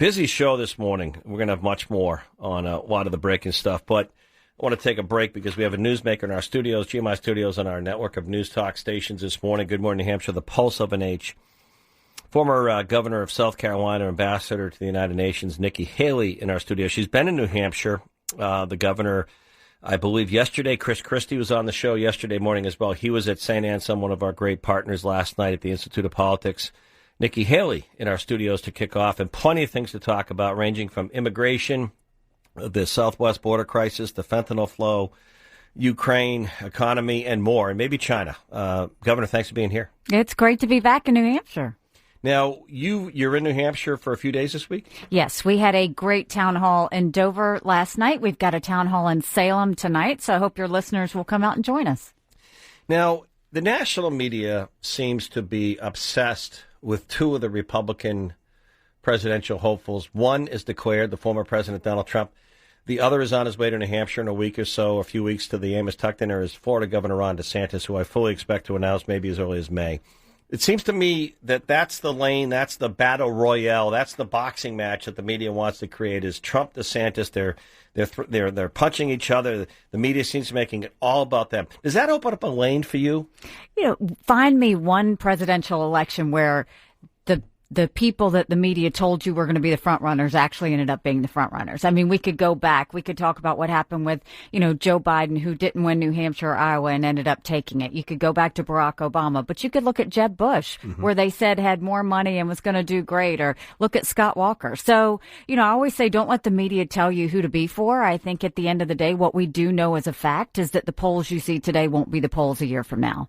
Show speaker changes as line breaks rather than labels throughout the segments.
Busy show this morning. We're going to have much more on a lot of the breaking stuff, but I want to take a break because we have a newsmaker in our studios, GMI studios, on our network of news talk stations this morning. Good morning, New Hampshire, the pulse of an age. Former governor of South Carolina, ambassador to the United Nations, Nikki Haley, in our studio. She's been in New Hampshire. The governor, I believe, yesterday, Chris Christie was on the show yesterday morning as well. He was at St. Anselm, one of our great partners, last night at the Institute of Politics. Nikki Haley in our studios to kick off, and plenty of things to talk about, ranging from immigration, the southwest border crisis, the fentanyl flow, Ukraine, economy, and more, and maybe China. Governor, thanks for being here.
It's great to be back in New Hampshire.
Now, you're in New Hampshire for a few days this week?
Yes, we had a great town hall in Dover last night. We've got a town hall in Salem tonight, so I hope your listeners will come out and join us.
Now, the national media seems to be obsessed with two of the Republican presidential hopefuls. One is declared, the former President Donald Trump. The other is on his way to New Hampshire in a week or so, a few weeks to the Amos Tuck dinner, is Florida Governor Ron DeSantis, who I fully expect to announce maybe as early as May. It seems to me that that's the lane, that's the battle royale, that's the boxing match that the media wants to create, is Trump, DeSantis. They're punching each other. The media seems to be making it all about them. Does that open up a lane for you?
Find me one presidential election where the people that the media told you were going to be the front runners actually ended up being the front runners. I mean, we could go back. We could talk about what happened with, Joe Biden, who didn't win New Hampshire or Iowa and ended up taking it. You could go back to Barack Obama, but you could look at Jeb Bush, where they said had more money and was going to do great, or look at Scott Walker. So, I always say don't let the media tell you who to be for. I think at the end of the day, what we do know as a fact is that the polls you see today won't be the polls a year from now.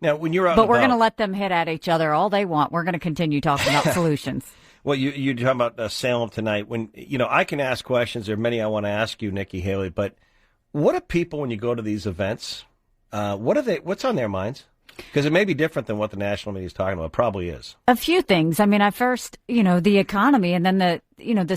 Now, when you're out
but we're going to let them hit at each other all they want. We're going to continue talking about solutions.
Well, you're talking about Salem tonight. When I can ask questions. There are many I want to ask you, Nikki Haley. But what do people, when you go to these events, what's on their minds? Because it may be different than what the national media is talking about. It probably is.
A few things. I mean, the economy, and then the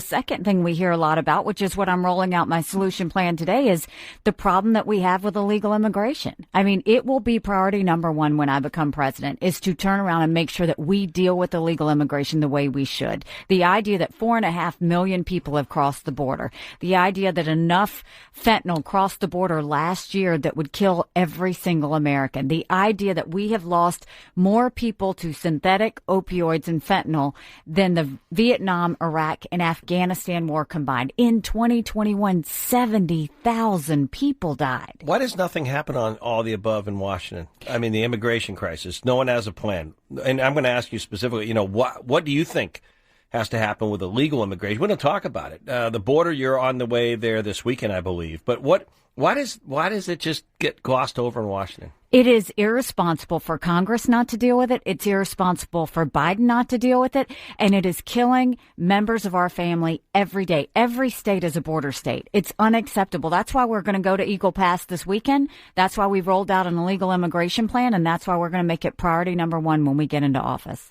second thing we hear a lot about, which is what I'm rolling out my solution plan today, is the problem that we have with illegal immigration. I mean, it will be priority number one when I become president, is to turn around and make sure that we deal with illegal immigration the way we should. The idea that 4.5 million people have crossed the border, the idea that enough fentanyl crossed the border last year that would kill every single American, the idea that we have lost more people to synthetic opioids and fentanyl than the Vietnam, Iraq, and Afghanistan war combined. In 2021, 70,000 people died.
Why does nothing happen on all the above in Washington? I mean, the immigration crisis, no one has a plan. And I'm going to ask you specifically, what do you think has to happen with illegal immigration? We don't talk about it. The border, you're on the way there this weekend, I believe. But why does it just get glossed over in Washington?
It is irresponsible for Congress not to deal with it. It's irresponsible for Biden not to deal with it. And it is killing members of our family every day. Every state is a border state. It's unacceptable. That's why we're going to go to Eagle Pass this weekend. That's why we've rolled out an illegal immigration plan. And that's why we're going to make it priority number one when we get into office.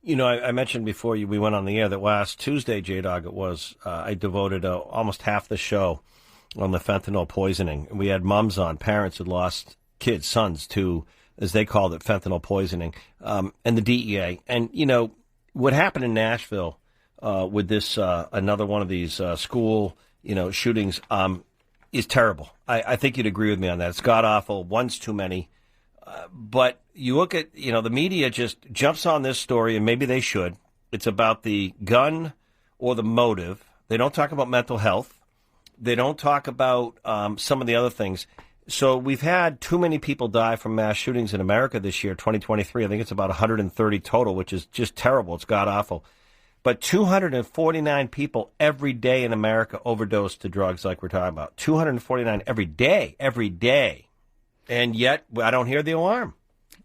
I mentioned before we went on the air that last Tuesday, J-Dog, it was, I devoted almost half the show on the fentanyl poisoning. We had moms on, parents had lost kids, sons, to, as they called it, fentanyl poisoning, and the DEA. And, what happened in Nashville with this, another one of these school, shootings is terrible. I think you'd agree with me on that. It's god-awful. One's too many. But you look at, the media just jumps on this story, and maybe they should. It's about the gun or the motive. They don't talk about mental health. They don't talk about some of the other things. So we've had too many people die from mass shootings in America this year, 2023. I think it's about 130 total, which is just terrible. It's god-awful. But 249 people every day in America overdose to drugs like we're talking about. 249 every day. And yet I don't hear the alarm.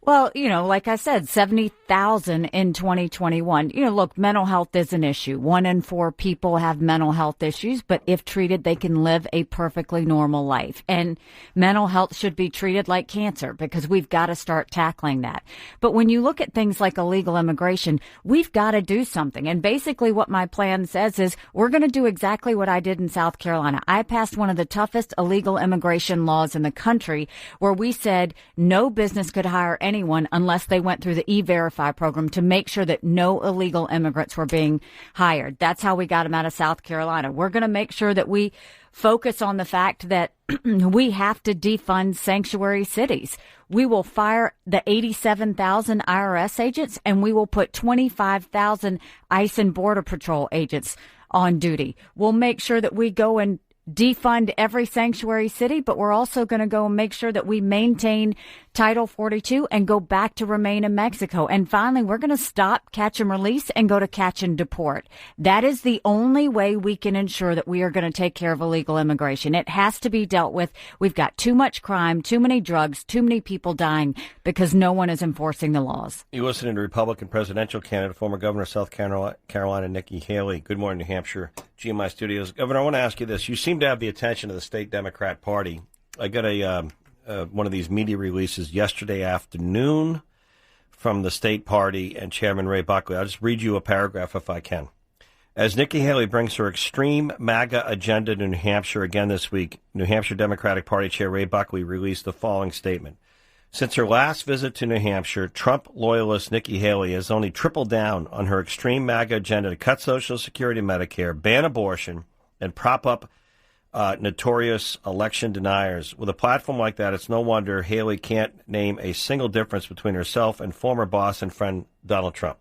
Well, like I said, 70,000 in 2021. Look, mental health is an issue. 1 in 4 people have mental health issues, but if treated, they can live a perfectly normal life. And mental health should be treated like cancer because we've got to start tackling that. But when you look at things like illegal immigration, we've got to do something. And basically what my plan says is we're going to do exactly what I did in South Carolina. I passed one of the toughest illegal immigration laws in the country where we said no business could hire anyone unless they went through the E-Verify program to make sure that no illegal immigrants were being hired. That's how we got them out of South Carolina. We're going to make sure that we focus on the fact that we have to defund sanctuary cities. We will fire the 87,000 IRS agents, and we will put 25,000 ICE and Border Patrol agents on duty. We'll make sure that we go and defund every sanctuary city, but we're also going to go and make sure that we maintain Title 42 and go back to remain in Mexico. And finally, we're going to stop catch and release and go to catch and deport. That is the only way we can ensure that we are going to take care of illegal immigration. It has to be dealt with. We've got too much crime, too many drugs, too many people dying because no one is enforcing the laws.
You're listening to Republican presidential candidate, former governor of South Carolina, Nikki Haley. Good morning, New Hampshire, GMI Studios. Governor, I want to ask you this. You seem to have the attention of the state Democrat Party. I got one of these media releases yesterday afternoon from the state party and Chairman Ray Buckley. I'll just read you a paragraph if I can. As Nikki Haley brings her extreme MAGA agenda to New Hampshire again this week, New Hampshire Democratic Party Chair Ray Buckley released the following statement. Since her last visit to New Hampshire, Trump loyalist Nikki Haley has only tripled down on her extreme MAGA agenda to cut Social Security and Medicare, ban abortion, and prop up notorious election deniers. With a platform like that, it's no wonder Haley can't name a single difference between herself and former boss and friend Donald Trump.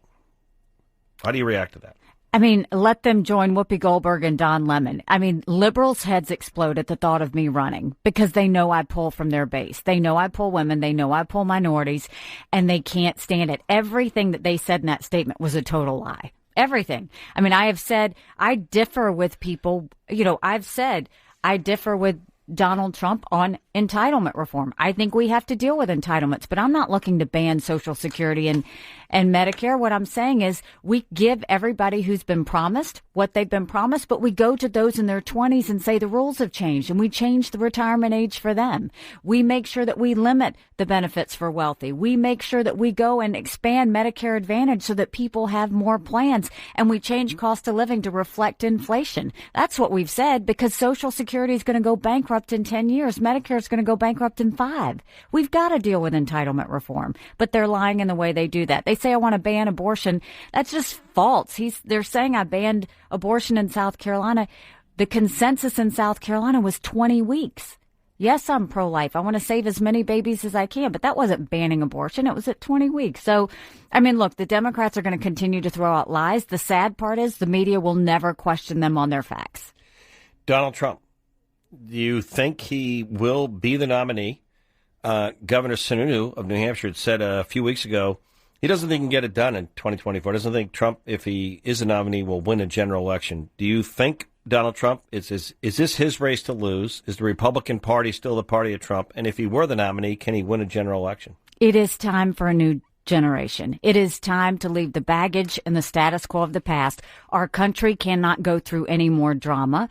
How do you react to that?
I mean, let them join Whoopi Goldberg and Don Lemon. I mean, liberals' heads explode at the thought of me running because they know I pull from their base. They know I pull women. They know I pull minorities, and they can't stand it. Everything that they said in that statement was a total lie. Everything. I mean, I have said I differ with people. I've said I differ with Donald Trump on entitlement reform. I think we have to deal with entitlements, but I'm not looking to ban Social Security and Medicare. What I'm saying is we give everybody who's been promised what they've been promised, but we go to those in their 20s and say the rules have changed, and we change the retirement age for them. We make sure that we limit the benefits for wealthy. We make sure that we go and expand Medicare Advantage so that people have more plans, and we change cost of living to reflect inflation. That's what we've said, because Social Security is going to go bankrupt in 10 years. Medicare is going to go bankrupt in 5. We've got to deal with entitlement reform, but they're lying in the way they do that. They say I want to ban abortion. That's just false. They're saying I banned abortion in South Carolina. The consensus in South Carolina was 20 weeks. Yes, I'm pro-life. I want to save as many babies as I can, but that wasn't banning abortion. It was at 20 weeks. So, I mean, look, the Democrats are going to continue to throw out lies. The sad part is the media will never question them on their facts.
Donald Trump, do you think he will be the nominee? Governor Sununu of New Hampshire had said a few weeks ago he doesn't think he can get it done in 2024. Doesn't think Trump, if he is a nominee, will win a general election. Do you think Donald Trump, is this his race to lose? Is the Republican Party still the party of Trump? And if he were the nominee, can he win a general election?
It is time for a new generation. It is time to leave the baggage and the status quo of the past. Our country cannot go through any more drama.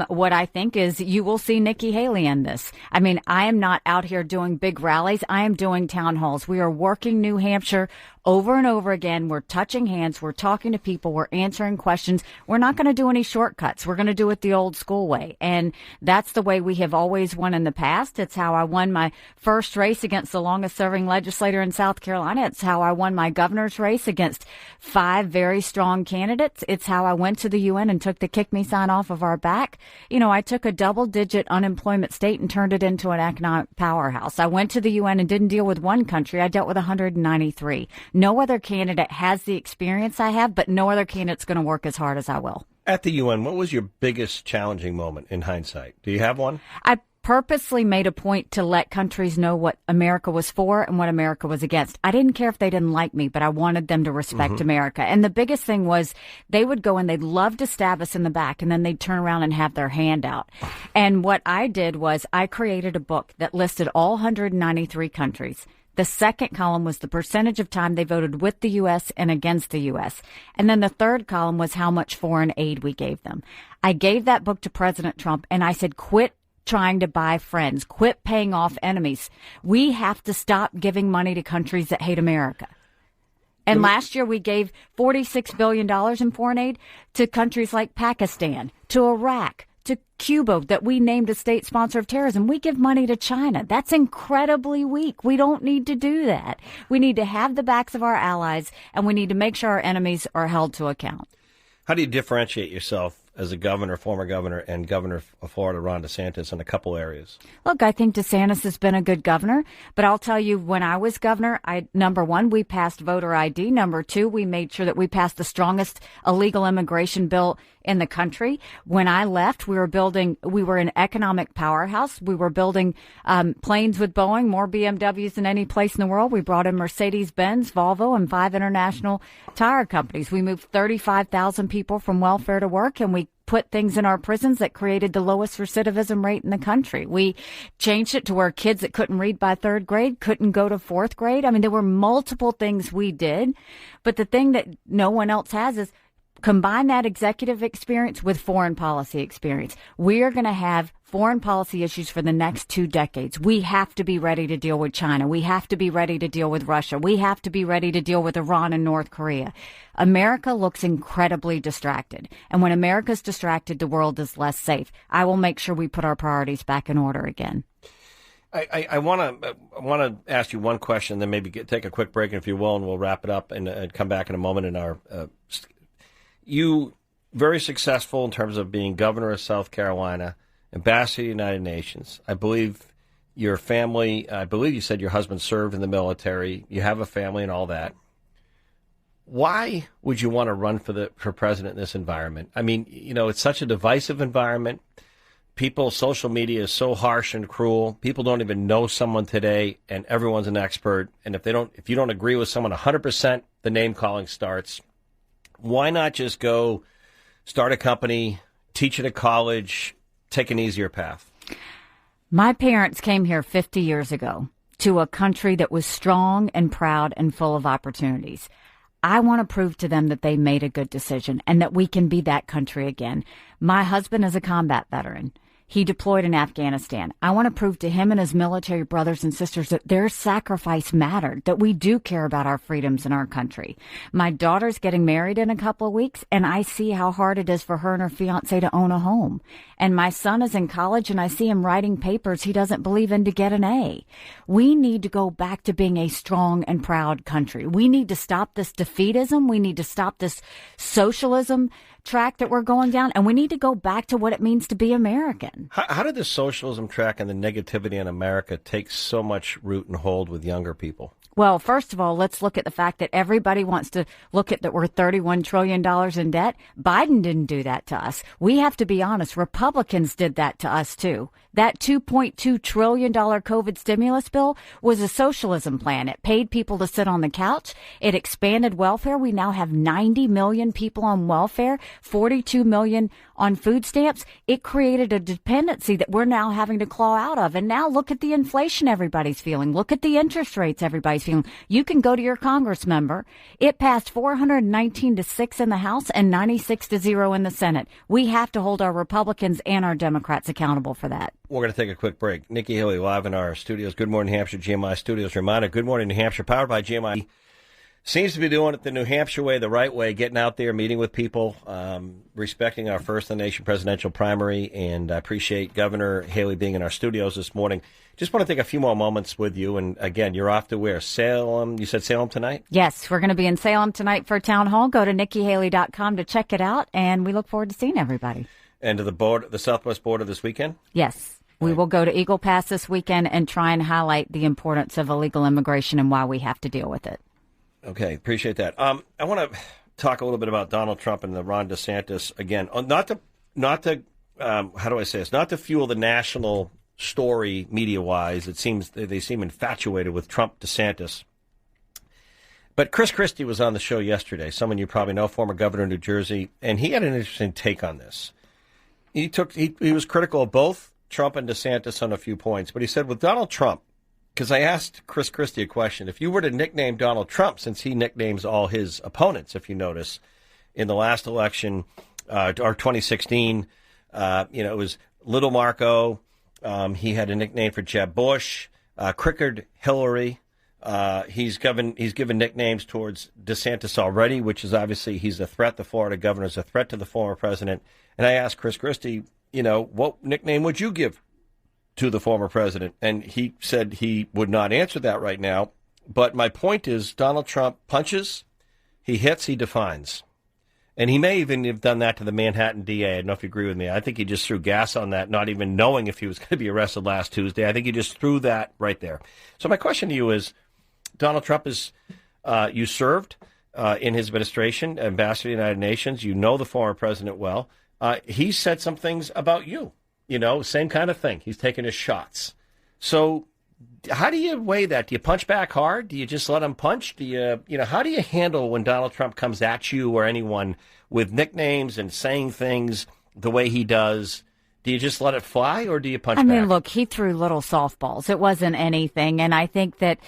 What I think is you will see Nikki Haley in this. I mean, I am not out here doing big rallies. I am doing town halls. We are working New Hampshire over and over again. We're touching hands. We're talking to people. We're answering questions. We're not going to do any shortcuts. We're going to do it the old school way. And that's the way we have always won in the past. It's how I won my first race against the longest serving legislator in South Carolina. It's how I won my governor's race against 5 very strong candidates. It's how I went to the UN and took the kick me sign off of our back. I took a double-digit unemployment state and turned it into an economic powerhouse. I went to the UN and didn't deal with one country. I dealt with 193. No other candidate has the experience I have, but no other candidate's going to work as hard as I will.
At the UN, what was your biggest challenging moment in hindsight? Do you have one?
I purposely made a point to let countries know what America was for and what America was against. I didn't care if they didn't like me, but I wanted them to respect America. And the biggest thing was they would go and they'd love to stab us in the back, and then they'd turn around and have their hand out. And what I did was I created a book that listed all 193 countries. The second column was the percentage of time they voted with the U.S. and against the U.S. And then the third column was how much foreign aid we gave them. I gave that book to President Trump, and I said, quit trying to buy friends. Quit paying off enemies. We have to stop giving money to countries that hate America. And last year we gave $46 billion in foreign aid to countries like Pakistan, to Iraq, to Cuba that we named a state sponsor of terrorism. We give money to China. That's incredibly weak. We don't need to do that. We need to have the backs of our allies, and we need to make sure our enemies are held to account.
How do you differentiate yourself as a governor, former governor, and governor of Florida, Ron DeSantis, in a couple areas?
Look, I think DeSantis has been a good governor, but I'll tell you, when I was governor, number one, we passed voter ID. Number two, we made sure that we passed the strongest illegal immigration bill in the country. When I left, we were an economic powerhouse. We were building planes with Boeing, more BMWs than any place in the world. We brought in Mercedes-Benz, Volvo, and 5 international tire companies. We moved 35,000 people from welfare to work, and we put things in our prisons that created the lowest recidivism rate in the country. We changed it to where kids that couldn't read by 3rd grade couldn't go to 4th grade. I mean, there were multiple things we did, but the thing that no one else has is combine that executive experience with foreign policy experience. We are going to have foreign policy issues for the next 2 decades. We have to be ready to deal with China. We have to be ready to deal with Russia. We have to be ready to deal with Iran and North Korea. America looks incredibly distracted. And when America's distracted, the world is less safe. I will make sure we put our priorities back in order again.
I want to ask you one question, then maybe take a quick break, if you will, and we'll wrap it up and come back in a moment in our you very successful in terms of being governor of South Carolina, ambassador to the United Nations. I believe your family, I believe you said your husband served in the military. You have a family and all that. Why would you want to run for president in this environment? I mean, you know, it's such a divisive environment. Social media is so harsh and cruel. People don't even know someone today, and everyone's an expert. And if you don't agree with someone 100%, the name calling starts. Why not just go start a company, teach at a college, take an easier path?
My parents came here 50 years ago to a country that was strong and proud and full of opportunities. I want to prove to them that they made a good decision and that we can be that country again. My husband is a combat veteran. He deployed in Afghanistan. I want to prove to him and his military brothers and sisters that their sacrifice mattered, that we do care about our freedoms in our country. My daughter's getting married in a couple of weeks, and I see how hard it is for her and her fiancé to own a home. And my son is in college, and I see him writing papers he doesn't believe in to get an A. We need to go back to being a strong and proud country. We need to stop this defeatism. We need to stop this socialism track that we're going down, and we need to go back to what it means to be American.
How did the socialism track and the negativity in America take so much root and hold with younger people?
Well, first of all, let's look at the fact that everybody wants to look at that we're $31 trillion in debt. Biden didn't do that to us. We have to be honest. Republicans did that to us, too. That $2.2 trillion COVID stimulus bill was a socialism plan. It paid people to sit on the couch. It expanded welfare. We now have 90 million people on welfare, 42 million on food stamps. It created a dependency that we're now having to claw out of. And now look at the inflation everybody's feeling. Look at the interest rates everybody's feeling. You can go to your Congress member. It passed 419 to 6 in the House and 96 to 0 in the Senate. We have to hold our Republicans and our Democrats accountable for that.
We're going to take a quick break. Nikki Haley live in our studios. Good morning, New Hampshire, GMI Studios. Reminder, Good Morning, New Hampshire, powered by GMI. Seems to be doing it the New Hampshire way, the right way, getting out there, meeting with people, respecting our first in the nation presidential primary. And I appreciate Governor Haley being in our studios this morning. Just want to take a few more moments with you. And again, you're off to where? Salem? You said Salem tonight?
Yes, we're going to be in Salem tonight for town hall. Go to NikkiHaley.com to check it out. And we look forward to seeing everybody.
And to the southwest border this weekend?
Yes. We will go to Eagle Pass this weekend and try and highlight the importance of illegal immigration and why we have to deal with it.
Okay, appreciate that. I want to talk a little bit about Donald Trump and the Ron DeSantis again. Not to how do I say this? Not to fuel the national story media-wise. It seems they seem infatuated with Trump DeSantis. But Chris Christie was on the show yesterday. Someone you probably know, former governor of New Jersey, and he had an interesting take on this. He was critical of both Trump and DeSantis on a few points, but he said with Donald Trump, because I asked Chris Christie a question, if you were to nickname Donald Trump, since he nicknames all his opponents, if you notice, in the last election, or 2016, it was Little Marco. He had a nickname for Jeb Bush, Crickard Hillary. He's given nicknames towards DeSantis already, which is obviously he's a threat. The Florida governor is a threat to the former president. And I asked Chris Christie, what nickname would you give to the former president? And he said he would not answer that right now. But my point is, Donald Trump punches, he hits, he defines. And he may even have done that to the Manhattan DA. I don't know if you agree with me. I think he just threw gas on that, not even knowing if he was going to be arrested last Tuesday. I think he just threw that right there. So my question to you is, Donald Trump is, you served in his administration, ambassador to the United Nations. You know the former president well. He said some things about you, same kind of thing. He's taking his shots. So how do you weigh that? Do you punch back hard? Do you just let him punch? Do you, how do you handle when Donald Trump comes at you or anyone with nicknames and saying things the way he does? Do you just let it fly or do you punch back?
I mean, look, he threw little softballs. It wasn't anything. And I think that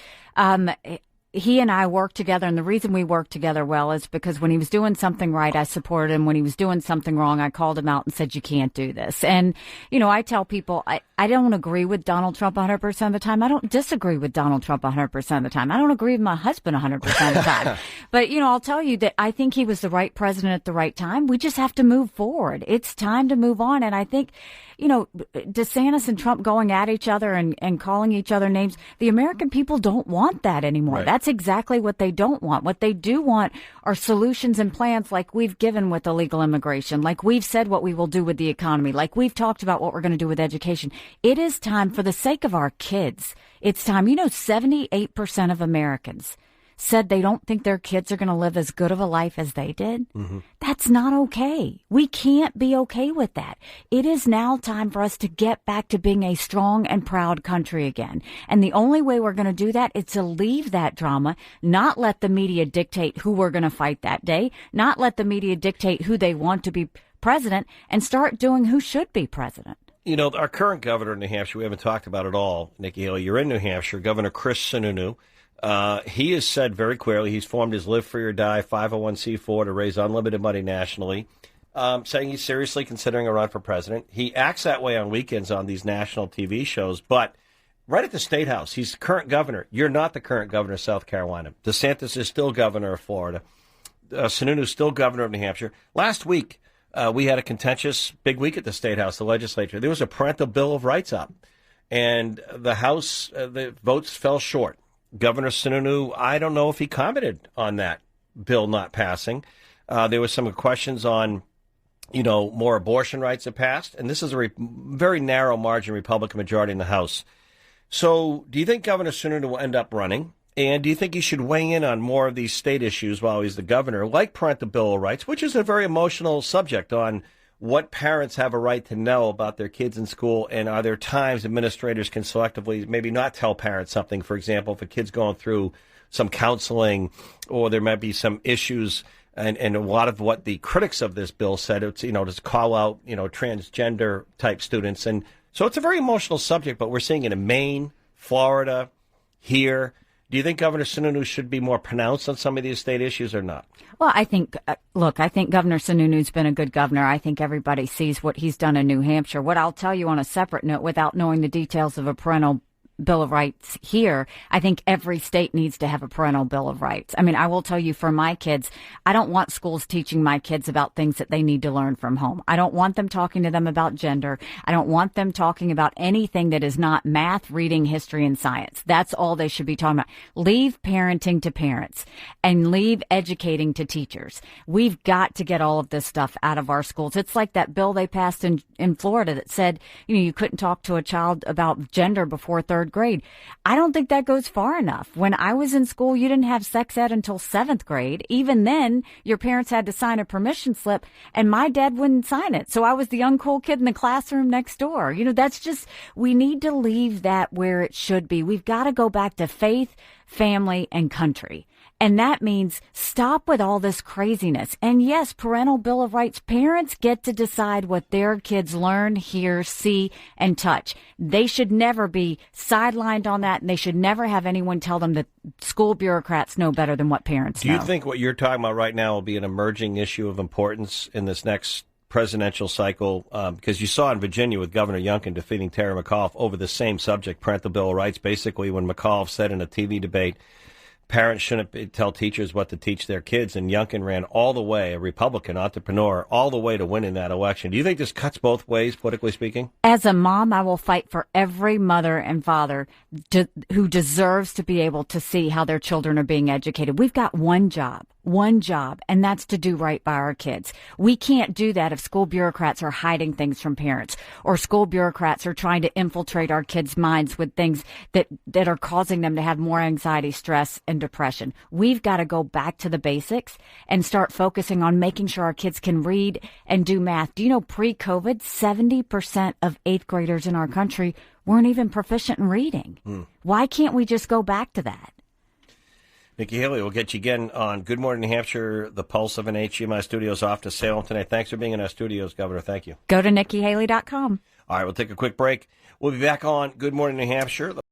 he and I worked together. And the reason we worked together well is because when he was doing something right, I supported him. When he was doing something wrong, I called him out and said, you can't do this. And, I tell people, I don't agree with Donald Trump 100% of the time. I don't disagree with Donald Trump 100% of the time. I don't agree with my husband 100% of the time. But, I'll tell you that I think he was the right president at the right time. We just have to move forward. It's time to move on. And I think, DeSantis and Trump going at each other and calling each other names, the American people don't want that anymore.
Right.
That's exactly what they don't want. What they do want are solutions and plans like we've given with illegal immigration, like we've said what we will do with the economy, like we've talked about what we're going to do with education. It is time, for the sake of our kids, it's time. 78% of Americans said they don't think their kids are going to live as good of a life as they did. Mm-hmm. That's not okay. We can't be okay with that. It is now time for us to get back to being a strong and proud country again. And the only way we're going to do that is to leave that drama, not let the media dictate who we're going to fight that day, not let the media dictate who they want to be president, and start doing who should be president.
Our current governor in New Hampshire, we haven't talked about at all, Nikki Haley. You're in New Hampshire, Governor Chris Sununu. He has said very clearly he's formed his Live Free or Die 501c4 to raise unlimited money nationally, saying he's seriously considering a run for president. He acts that way on weekends on these national TV shows, but right at the State House, he's the current governor. You're not the current governor of South Carolina. DeSantis is still governor of Florida. Sununu is still governor of New Hampshire. Last week, we had a contentious big week at the State House, the legislature. There was a parental Bill of Rights up, and the House, the votes fell short. Governor Sununu, I don't know if he commented on that bill not passing. There was some questions on, more abortion rights have passed, and this is a very narrow margin Republican majority in the House. So do you think Governor Sununu will end up running? And do you think he should weigh in on more of these state issues while he's the governor, like parental Bill of Rights, which is a very emotional subject on what parents have a right to know about their kids in school, and are there times administrators can selectively maybe not tell parents something? For example, if a kid's going through some counseling or there might be some issues, and a lot of what the critics of this bill said, it's, to call out, transgender type students. And so it's a very emotional subject, but we're seeing it in Maine, Florida, here. Do you think Governor Sununu should be more pronounced on some of these state issues or not?
Well, I think, I think Governor Sununu's been a good governor. I think everybody sees what he's done in New Hampshire. What I'll tell you on a separate note, without knowing the details of a parental Bill of Rights here, I think every state needs to have a parental Bill of Rights. I mean, I will tell you, for my kids, I don't want schools teaching my kids about things that they need to learn from home. I don't want them talking to them about gender. I don't want them talking about anything that is not math, reading, history, and science. That's all they should be talking about. Leave parenting to parents and leave educating to teachers. We've got to get all of this stuff out of our schools. It's like that bill they passed in Florida that said, you couldn't talk to a child about gender before third grade. I don't think that goes far enough. When I was in school, you didn't have sex ed until 7th grade. Even then, your parents had to sign a permission slip, and my dad wouldn't sign it. So I was the uncool kid in the classroom next door. That's just, we need to leave that where it should be. We've got to go back to faith, family, and country. And that means stop with all this craziness. And yes, parental Bill of Rights, parents get to decide what their kids learn, hear, see, and touch. They should never be sidelined on that, and they should never have anyone tell them that school bureaucrats know better than what parents know.
Do you think what you're talking about right now will be an emerging issue of importance in this next presidential cycle? Because you saw in Virginia with Governor Youngkin defeating Terry McAuliffe over the same subject, parental Bill of Rights, basically when McAuliffe said in a TV debate parents shouldn't tell teachers what to teach their kids. And Youngkin ran all the way, a Republican entrepreneur, all the way to winning that election. Do you think this cuts both ways, politically speaking?
As a mom, I will fight for every mother and father who deserves to be able to see how their children are being educated. We've got one job, and that's to do right by our kids. We can't do that if school bureaucrats are hiding things from parents, or school bureaucrats are trying to infiltrate our kids' minds with things that are causing them to have more anxiety, stress, and depression. We've got to go back to the basics and start focusing on making sure our kids can read and do math. Do you know pre-COVID, 70% of 8th graders in our country weren't even proficient in reading? Why can't we just go back to that?
Nikki Haley, we'll get you again on Good Morning New Hampshire, the Pulse of an HGMI Studios off to Salem tonight. Thanks for being in our studios, Governor. Thank you.
Go to NikkiHaley.com.
All right, we'll take a quick break. We'll be back on Good Morning New Hampshire.